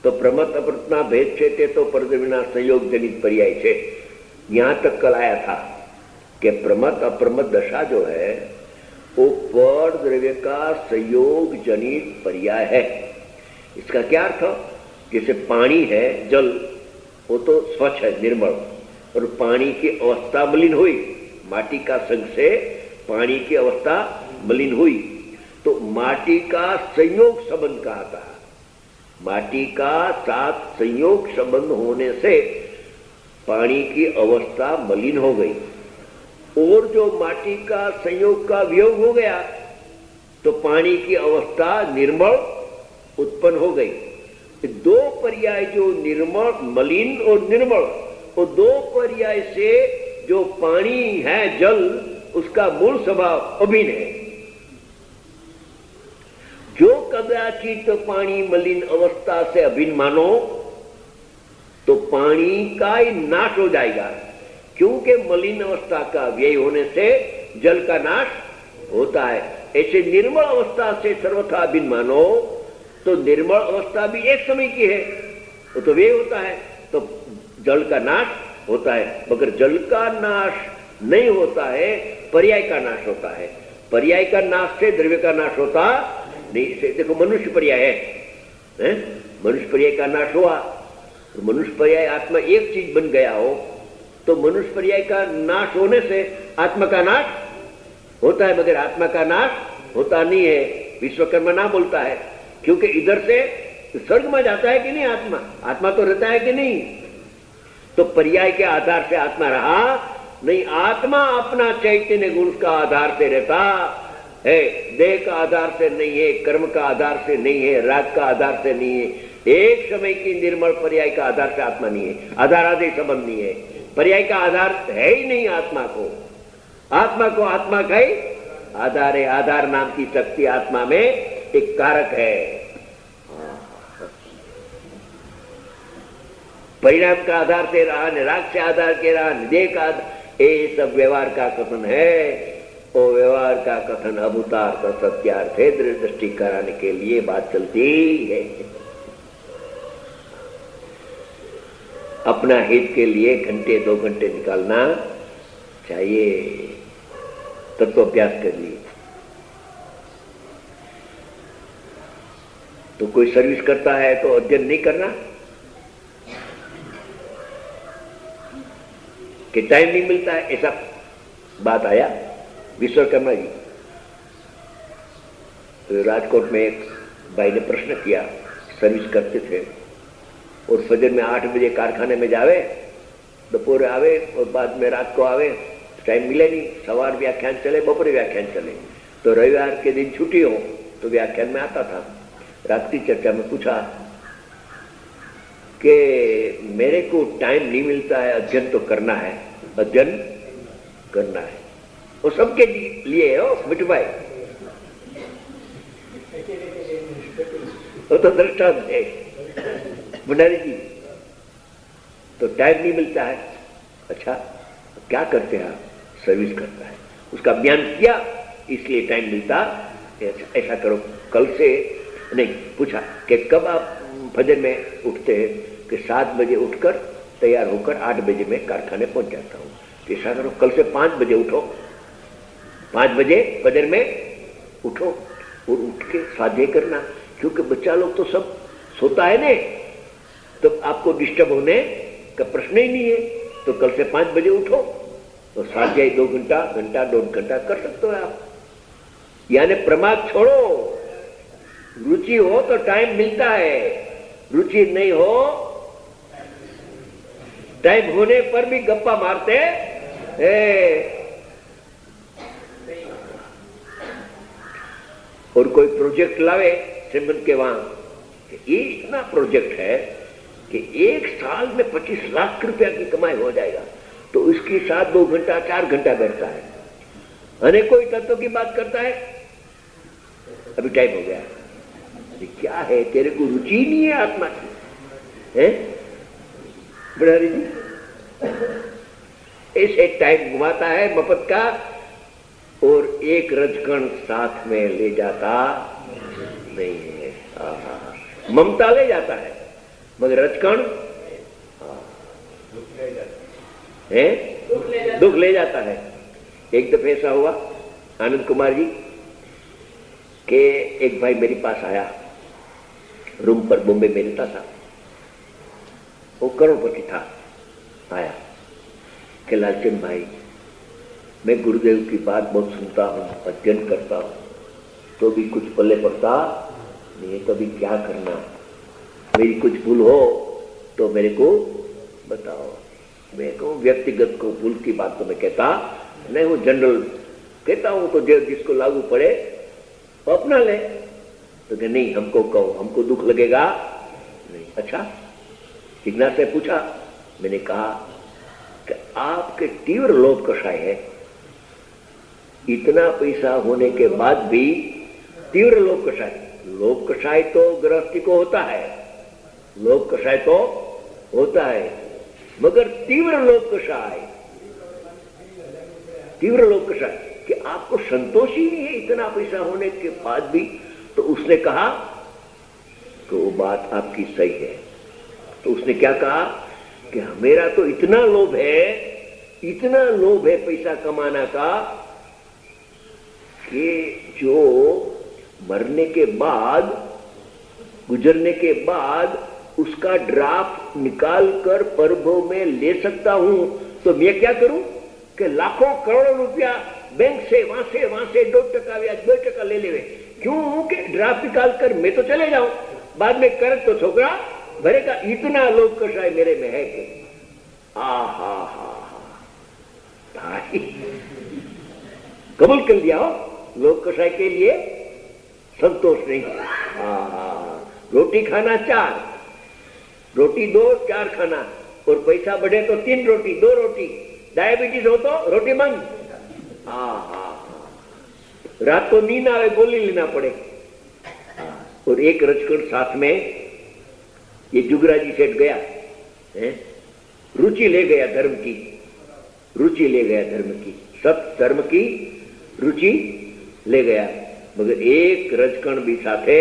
तो प्रमत अप्रमतના ભેદ છે તે તો પરદ્રવ્યના સંયોગજનિત પર્યાય છે। यहां तक कल आया था कि प्रमत अप्रमत दशा जो है वो पर द्रव्य का संयोग जनित पर्याय है। इसका क्या अर्थ? जैसे पानी है, जल, वो तो स्वच्छ है, निर्मल, और पानी की अवस्था मलिन हुई, माटी का संग से पानी की अवस्था मलिन हुई, तो माटी का संयोग संबंध कहा था। माटी का साथ संयोग संबंध होने से पानी की अवस्था मलिन हो गई, और जो माटी का संयोग का वियोग हो गया तो पानी की अवस्था निर्मल उत्पन्न हो गई। दो पर्याय जो निर्मल, मलिन और निर्मल, वो दो पर्याय से जो पानी है, जल, उसका मूल स्वभाव अभिन्न है। जो कदाचित पानी मलिन अवस्था से अभिन्न मानो तो पानी का ही नाश हो जाएगा, क्योंकि मलिन अवस्था का व्यय होने से जल का नाश होता है। ऐसे निर्मल अवस्था से सर्वथा अभिन्न मानो तो निर्मल अवस्था भी एक समय की है, वो तो व्यय होता है, तो जल का नाश होता है। मगर जल का नाश नहीं होता है, पर्याय का नाश होता है। पर्याय का नाश से द्रव्य का नाश होता नहीं। से देखो, मनुष्य पर्याय है, मनुष्य पर्याय का नाश हुआ तो मनुष्य पर्याय आत्मा एक चीज बन गया हो तो मनुष्य पर्याय का नाश होने से आत्मा का नाश होता है, मगर आत्मा का नाश होता नहीं है। विश्वकर्मा ना बोलता है, क्योंकि इधर से स्वर्ग में जाता है कि नहीं आत्मा? आत्मा तो रहता है कि नहीं? तो पर्याय के आधार से आत्मा रहा नहीं। आत्मा अपना चैतन्य गुण का आधार से रहता है, देह का आधार से नहीं है, कर्म का आधार से नहीं है, राग का आधार से नहीं है। एक समय की निर्मल पर्याय का आधार से आत्मा नहीं है, आधार आदि संबंध नहीं है, पर्याय का आधार है ही नहीं आत्मा को। आत्मा को आत्मा का ही आधार है। आधार नाम की शक्ति आत्मा में एक कारक है। परिणाम का आधार से रहा, राग से आधार के रहा, देह का आधार, ये सब व्यवहार का कथन है। और व्यवहार का कथन अभूतार्थ सत्यार्थ है, दृष्टि कराने के लिए बात चलती है। अपना हित के लिए घंटे 2 घंटे निकालना चाहिए। तत्वाभ्यास कर लिए तो कोई सर्विस करता है तो अध्ययन नहीं करना कि टाइम नहीं मिलता है, ऐसा बात आया विश्वकर्मा जी। तो राजकोट में एक भाई ने प्रश्न किया, सर्विस करते थे और फजर में 8 बजे कारखाने में जावे, दोपहर आवे और बाद में रात को आवे, टाइम मिले नहीं। सवार व्याख्यान चले, बपोरे व्याख्यान चले, तो रविवार के दिन छुट्टी हो तो व्याख्यान में आता था। रात की चर्चा में पूछा कि मेरे को टाइम नहीं मिलता है, अध्ययन तो करना है, अध्ययन करना है। वो सबके लिए है, हो मिठ भाई, वो तो दृष्टांत है भंडारी जी। तो टाइम नहीं मिलता है, अच्छा क्या करते हैं आप? सर्विस करता है, उसका बयान किया, इसलिए टाइम मिलता। ऐसा करो, कल से नहीं पूछा कि कब आप फजर में उठते हैं? कि 7 बजे उठकर तैयार होकर 8 बजे मैं कारखाने पहुंच जाता हूँ। ऐसा करो, कल से 5 बजे उठो, 5 बजे फजर में उठो और उठ के स्वाध्याय करना, क्योंकि बच्चा लोग तो सब सोता है ने, तो आपको डिस्टर्ब होने का प्रश्न ही नहीं है। तो कल से 5 बजे उठो तो स्वाध्याय 2 घंटा, 1.5 घंटा कर सकते हो आप। यानी प्रमाद छोड़ो। रुचि हो तो टाइम मिलता है, रुचि नहीं हो टाइम होने पर भी गप्पा मारते हैं। और कोई प्रोजेक्ट लावे श्रीमंत के वहां, ये इतना प्रोजेक्ट है कि 1 साल में 25 लाख रुपया की कमाई हो जाएगा, तो इसके साथ 2 घंटा 4 घंटा बैठता है। अने कोई तत्व की बात करता है, अभी टाइम हो गया। क्या है, तेरे को रुचि नहीं है आत्मा की, है बड़ारी जी? ऐसे टाइम घुमाता है मफत का, और एक रजकण साथ में ले जाता नहीं है। ममता ले जाता है, मगर रजकण है दुख ले जाता है। एक दफे ऐसा हुआ आनंद कुमार जी के एक भाई मेरे पास आया, रूम पर बॉम्बे में रहता था, वो करोड़पति था। आया कि लालचंद भाई, मैं गुरुदेव की बात बहुत सुनता हूँ, अध्ययन करता हूँ, तो भी कुछ पल्ले पड़ता नहीं, तो भी क्या करना, मेरी कुछ भूल हो तो मेरे को बताओ। मैं कहूँ व्यक्तिगत को भूल की बात तो मैं कहता नहीं हूँ, जनरल कहता हूँ, तो जो जिसको लागू पड़े वो अपना ले। तो कि नहीं, हमको कहो, हमको दुख लगेगा नहीं। अच्छा, जिज्ञासा से पूछा, मैंने कहा कि आपके तीव्र लोभ कषाय है, इतना पैसा होने के बाद भी तीव्र लोभ कषाय। लोभ कषाय तो गृहस्थी को होता है, लोभ कषाय तो होता है, मगर तीव्र लोभ कषाय, तीव्र लोभ कषाय कि आपको संतोष ही नहीं है इतना पैसा होने के बाद भी। तो उसने कहा कि वो बात आपकी सही है। तो उसने क्या कहा कि मेरा तो इतना लोभ है, इतना लोभ है पैसा कमाना का, कि जो मरने के बाद, गुजरने के बाद उसका ड्राफ्ट निकाल कर पर्वों में ले सकता हूं, तो मैं क्या करूं कि लाखों करोड़ों रुपया बैंक से वहां से 2% ब्याज 2% ले लेवे। क्यों कि ड्राफ्ट निकाल कर मैं तो चले जाऊं, बाद में कर तो छोकरा भरेगा। इतना लोभ कषाय मेरे में है कि आहा हा भाई, कबूल कर लिया हो, लोभ कषाय के लिए संतोष नहीं। रोटी खाना 4, रोटी 2 4 खाना, और पैसा बढ़े तो 3 रोटी 2 रोटी, डायबिटीज हो तो रोटी बंद। रात को नींद आवे गोली लेना पड़े। और एक रजकण साथ में ये जुगराजी सेठ गया है, रुचि ले गया धर्म की, रुचि ले गया धर्म की, सब धर्म की रुचि ले गया, मगर एक रजकण भी साथे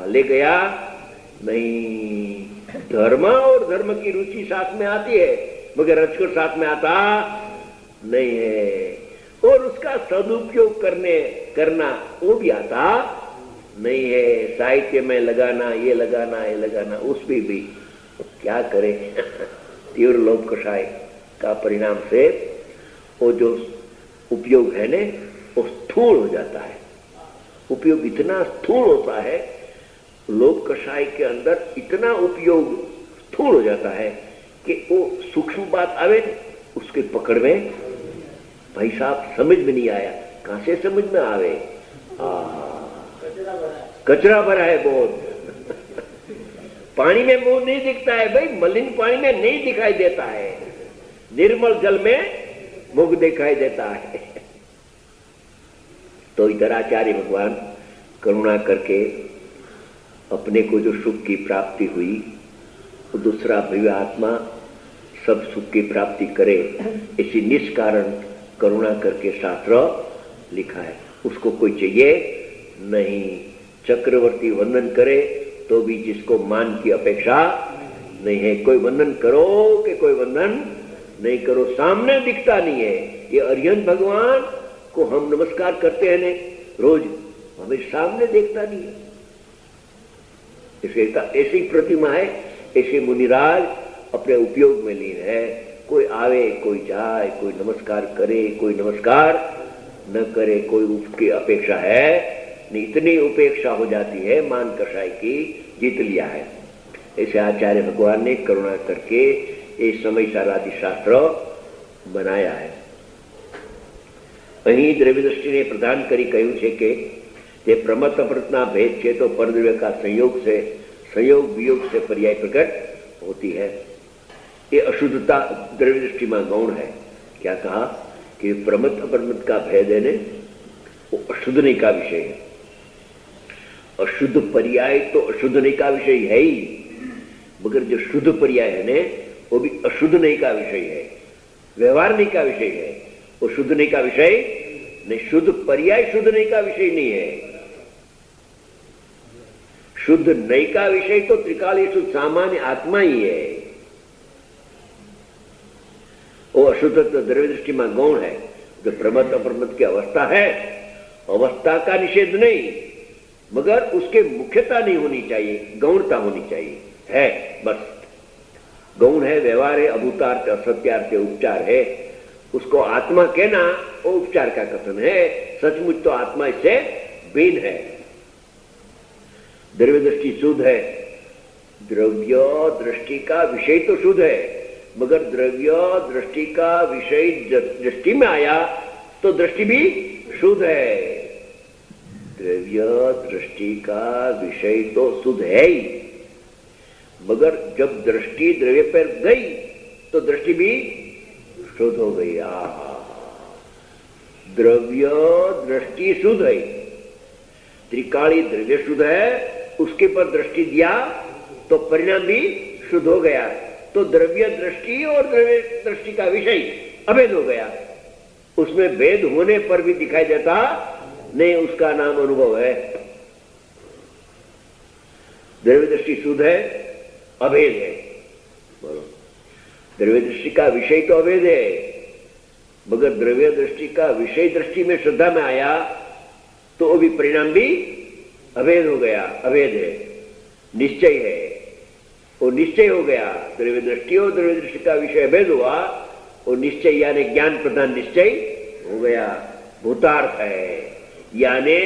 ले गया नहीं। धर्म और धर्म की रुचि साथ में आती है, मगर रजकण साथ में आता नहीं है, और उसका सदुपयोग करना वो भी आता नहीं है। साहित्य में लगाना, ये लगाना, ये लगाना, उसमें भी क्या करे तीव्र लोभ कषाय का परिणाम से वो जो उपयोग है ने वो स्थूल हो जाता है। उपयोग इतना स्थूल होता है, लोभ कषाय के अंदर इतना उपयोग स्थूल हो जाता है कि वो सूक्ष्म बात आवे उसके पकड़ में, भाई साहब समझ में नहीं आया, कहां से समझ में आवे, कचरा भरा है बहुत पानी में मुंह नहीं दिखता है भाई, मलिन पानी में नहीं दिखाई देता है, निर्मल जल में मुख दिखाई देता है। तो इधर आचार्य भगवान करुणा करके अपने को जो सुख की प्राप्ति हुई, वो दूसरा भव्य आत्मा सब सुख की प्राप्ति करे, इसी निष्कारण करुणा करके शास्त्र लिखा है। उसको कोई चाहिए नहीं, चक्रवर्ती वंदन करे तो भी जिसको मान की अपेक्षा नहीं है। कोई वंदन करो कि कोई वंदन नहीं करो, सामने दिखता नहीं है। ये अरिहंत भगवान को हम नमस्कार करते हैं ने रोज, हमें सामने देखता नहीं है। ऐसी प्रतिमा है, ऐसे मुनिराज अपने उपयोग में लीन है। कोई आवे कोई जाए, कोई नमस्कार करे कोई नमस्कार न करे, कोई उसकी अपेक्षा है नहीं। इतनी उपेक्षा हो जाती है मान कषाय की, जीत लिया है। ऐसे आचार्य भगवान ने करुणा करके ये समय सारादि शास्त्र बनाया है। અહીં દ્રવ્યદૃષ્ટિને પ્રદાન કરી કહ્યું છે કે જે પ્રમત અપ્રતના ભેદ છે તો પરદ્રવ્ય का संयोग वियोग से पर्याय प्रकट होती है। ये अशुद्धता द्रव्यदृष्टि में गौण है। क्या कहा कि प्रमत अपरमत का भेद है ने वो अशुद्ध नहीं का विषय है। अशुद्ध पर्याय तो अशुद्ध नहीं का विषय है ही, मगर जो शुद्ध पर्याय है ने वो भी अशुद्ध नहीं का विषय है, व्यवहार नहीं का विषय है। वो शुद्ध नहीं का विषय नहीं, शुद्ध पर्याय शुद्ध नहीं का विषय नहीं है। शुद्ध नहीं का विषय तो त्रिकाली शुद्ध सामान्य आत्मा ही है। वो अशुद्ध तो द्रव्य दृष्टि में गौण है। जो प्रमद अप्रमद की अवस्था है, अवस्था का निषेध नहीं, मगर उसके मुख्यता नहीं होनी चाहिए, गौणता होनी चाहिए, है बस। गौण है, व्यवहार है, अभूतार्थ असत्यार्थ उपचार है, उसको आत्मा कहना वो उपचार का कथन है। सचमुच तो आत्मा इससे भिन्न है। द्रव्य दृष्टि शुद्ध है, द्रव्य दृष्टि का विषय तो शुद्ध है, मगर द्रव्य दृष्टि का विषय दृष्टि में आया तो दृष्टि भी शुद्ध है। द्रव्य दृष्टि का विषय तो शुद्ध है ही, मगर जब दृष्टि द्रव्य पर गई तो दृष्टि भी शुद्ध हो गई। द्रव्य दृष्टि शुद्ध है, त्रिकाली द्रव्य शुद्ध है, उसके पर दृष्टि दिया तो परिणाम भी शुद्ध हो गया। तो द्रव्य दृष्टि और द्रव्य दृष्टि का विषय अभेद हो गया। उसमें भेद होने पर भी दिखाई देता नहीं, उसका नाम अनुभव है। द्रव्य दृष्टि शुद्ध है, अभेद है। बोलो, द्रव्य दृष्टि का विषय तो अभेद है, मगर द्रव्य दृष्टि का विषय दृष्टि में श्रद्धा में आया तो अभी परिणाम भी अभेद हो गया। अभेद है, निश्चय है, वो निश्चय हो गया। द्रव्य दृष्टि और द्रव्य दृष्टि का विषय अभेद हुआ, वो निश्चय यानी ज्ञान प्रधान निश्चय हो गया, भूतार्थ है। यानी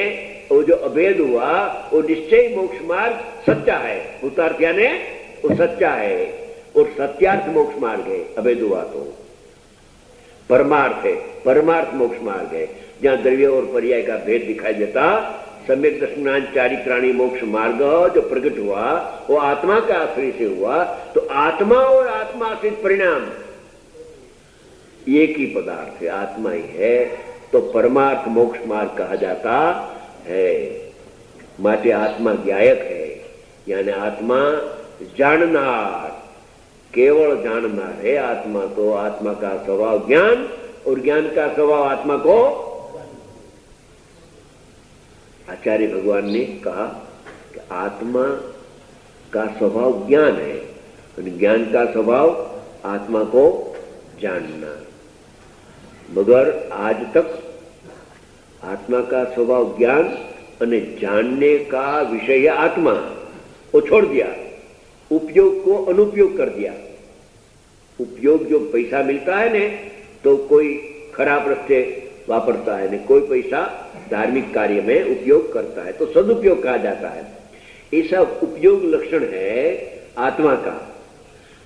वो जो अभेद हुआ वो निश्चय मोक्ष मार्ग सच्चा है, भूतार्थ यानी वो सच्चा है, और सत्यार्थ मोक्ष मार्ग है। अभेद हुआ तो परमार्थ है, परमार्थ मोक्ष मार्ग है। जहां द्रव्य और पर्याय का भेद दिखाई देता, सम्यक दर्शनान चारित्राणी मोक्ष मार्ग जो प्रकट हुआ वो आत्मा का आश्रय से हुआ। तो आत्मा और आत्मा आश्रित परिणाम एक ही पदार्थ है, आत्मा ही है। तो परमार्थ मोक्ष मार्ग कहा जाता है। माटे आत्मा ज्ञायक है, यानी आत्मा जाननार, केवल जाननार है आत्मा। तो आत्मा का स्वभाव ज्ञान और ज्ञान का स्वभाव आत्मा को आचार्य भगवान ने कहा कि आत्मा का स्वभाव ज्ञान है और ज्ञान का स्वभाव आत्मा को जानना। मगर आज तक आत्मा का स्वभाव ज्ञान और जानने का विषय आत्मा वो छोड़ दिया, उपयोग को अनुपयोग कर दिया। उपयोग जो पैसा मिलता है ने तो कोई खराब रास्ते वापरता है, ने कोई पैसा धार्मिक कार्य में उपयोग करता है तो सदुपयोग कहा जाता है। ऐसा उपयोग लक्षण है आत्मा का,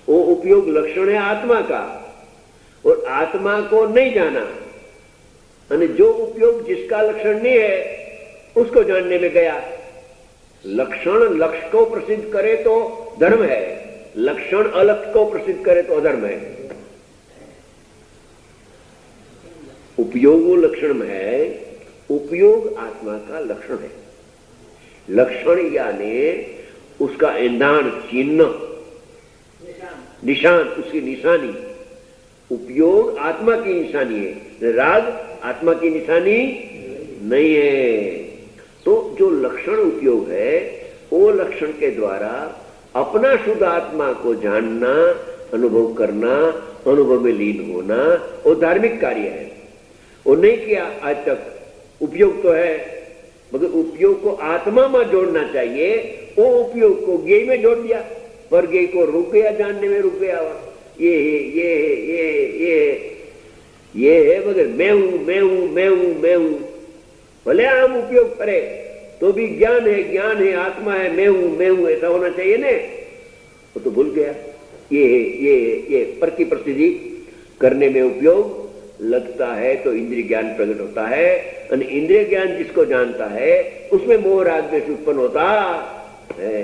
वो उपयोग लक्षण है आत्मा का, और आत्मा को नहीं जाना। और जो उपयोग जिसका लक्षण नहीं है उसको जानने में गया। लक्षण लक्ष्य को प्रसिद्ध करे तो धर्म है, लक्षण अलक्ष्य को प्रसिद्ध करे तो अधर्म है। उपयोग वो लक्षण में है, उपयोग आत्मा का लक्षण है। लक्षण यानी उसका ईंधन, चिन्ह, निशान, उसकी निशानी। उपयोग आत्मा की निशानी है, राग आत्मा की निशानी नहीं है। तो जो लक्षण उपयोग है वो लक्षण के द्वारा अपना शुद्ध आत्मा को जानना, अनुभव करना, अनुभव में लीन होना, वो धार्मिक कार्य है। वो नहीं किया आज तक। उपयोग तो है, मगर उपयोग को आत्मा में जोड़ना चाहिए, वो उपयोग को ज्ञेय में जोड़ दिया, पर ज्ञेय को रुक गया, जानने में रुक गया। ये है, ये है, ये है, ये है, ये है, मगर मैं हूं, मैं हूं, मैं हूं, मैं हूं। भले हम उपयोग करे तो भी ज्ञान है, आत्मा है, मैं हूं, ऐसा होना चाहिए ने। वो तो भूल गया। ये है, ये है, ये प्रति प्रसिद्धि करने में उपयोग लगता है तो इंद्रिय ज्ञान प्रकट होता है। और इंद्रिय ज्ञान जिसको जानता है उसमें मोह राग द्वेष उत्पन्न होता है।